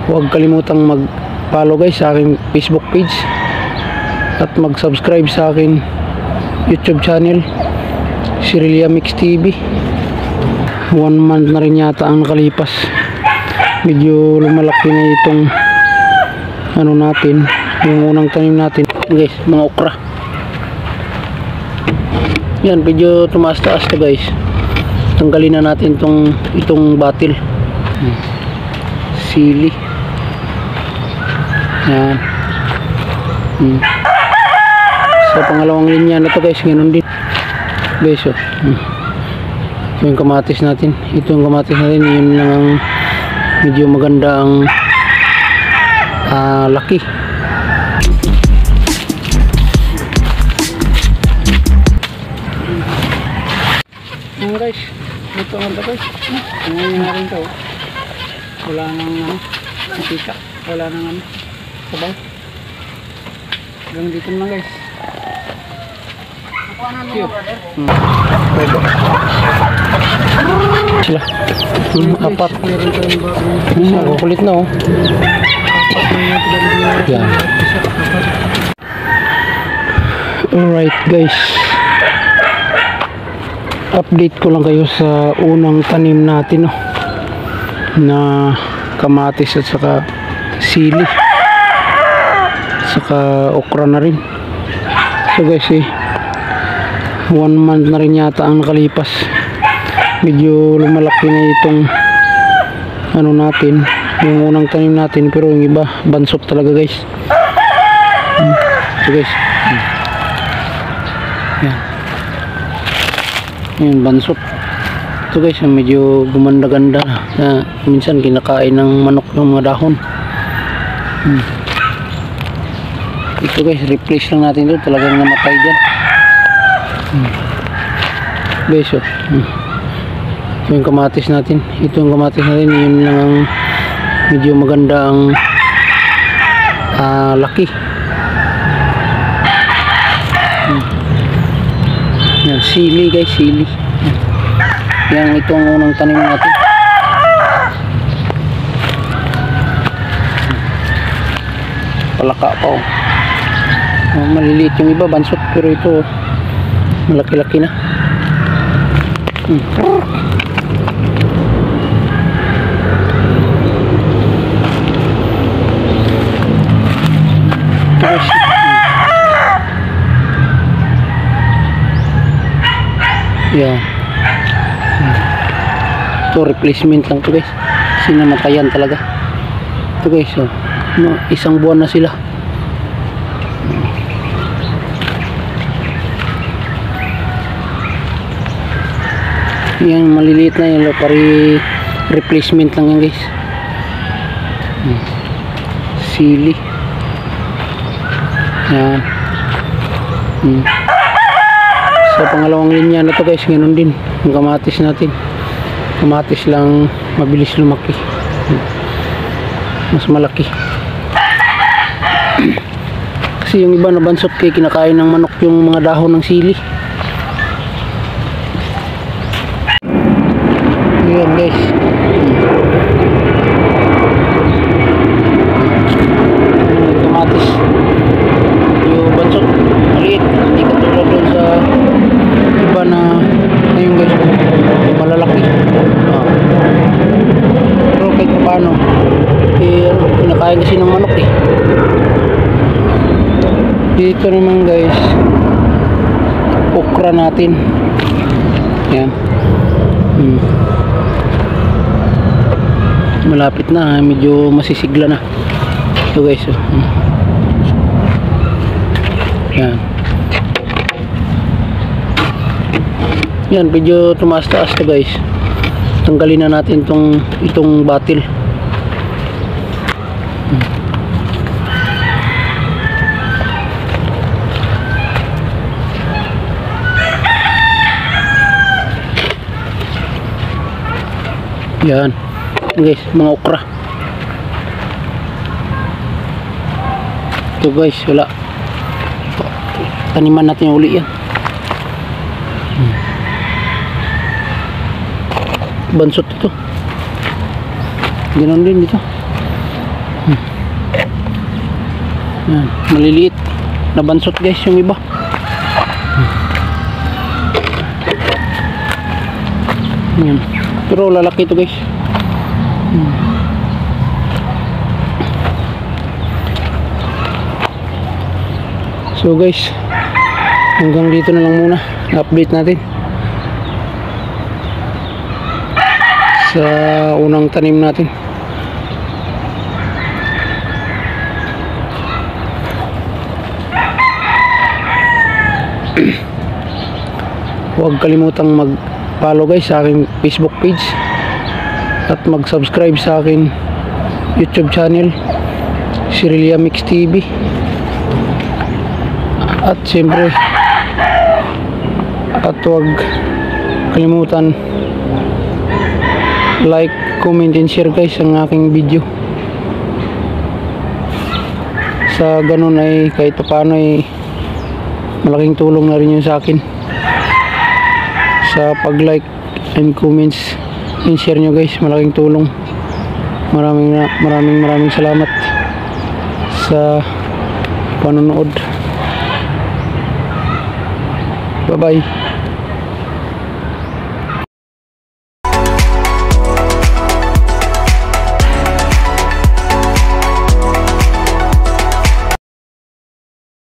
Huwag kalimutang mag-follow guys sa aking Facebook page at mag-subscribe sa aking YouTube channel, Sirilia Mix TV. 1 month na rin yata ang nakalipas. Medyo lumalaki na itong ano natin, yung unang tanim natin guys, mga okra. Yan, medyo tumaas-taas to guys. Tanggalin na natin itong batil. Sili. Yan. Sa pangalawang linya na to guys, ganoon din guys. Ito yung kamatis natin. Ito yung kamatis natin. Yun lang ang medyo maganda ang laki. Ayan guys, ito ang guys. Ngayon na rin ito. Wala nang nakika. Wala nang sabaw. Hanggang dito naman guys. Sila. Apat. Kulit na oh. Yan. Alright guys. Update ko lang kayo sa unang tanim natin na kamatis at saka sili. Saka okra na rin. So guys 1 month na rin yata ang nakalipas. Medyo lumalaki na itong ano natin, yung unang tanim natin, pero yung iba bansot talaga guys. So guys, yan bansot. Ito guys, medyo gumanda-ganda na. Minsan kinakain ng manok yung mga dahon. Ito guys, replace lang natin ito. Talagang namatay dyan guys. Ito yung kamatis natin. Ito yung kamatis natin. Yun lang ang medyo maganda ang laki. Yan, sili guys, sili. Yan, ito ang unang tanim natin. Palaka pa oh. Maliliit yung iba, bansot, pero ito malaki-laki na. Yan. Ito replacement lang to guys. Sinamatayan talaga. Ito guys, isang buwan na sila. Yan, maliliit na yun, pari replacement lang yan guys. Sili. Yan. Sa pangalawang linya na to guys, ganoon din yung kamatis natin. Kamatis lang mabilis lumaki, mas malaki. Kasi yung iba na bansot kay kinakain ng manok yung mga dahon ng sili. Ayan guys. Kamatis. Yung bansot maliit, hindi katulad doon sa iba na ngayon guys, malalaki. Pero kahit paano kinakain kasi ng manok Dito naman guys, okra natin. Yan. Malapit na, medyo masisigla na. Ito guys, yan. Yan, medyo tumaas-taas to guys. Tanggalin na natin itong batil. Yan guys, mga okra. Ito guys, wala. Taniman natin yung uli yan. Bansot ito. Ganon din dito. Yan, maliliit na bansot guys yung iba. Yan. Pero lalaki ito guys. So guys, hanggang dito na lang muna update natin sa unang tanim natin. Huwag kalimutang mag-follow guys sa aking Facebook page at mag-subscribe sa aking YouTube channel, Sirilia Mix TV. At siyempre, at huwag kalimutan like, comment, and share guys ang aking video. Sa ganun ay kahit paano ay malaking tulong na rin yun sa akin. Sa pag-like and comments and share nyo guys, malaking tulong. Maraming salamat sa panonood. Bye bye.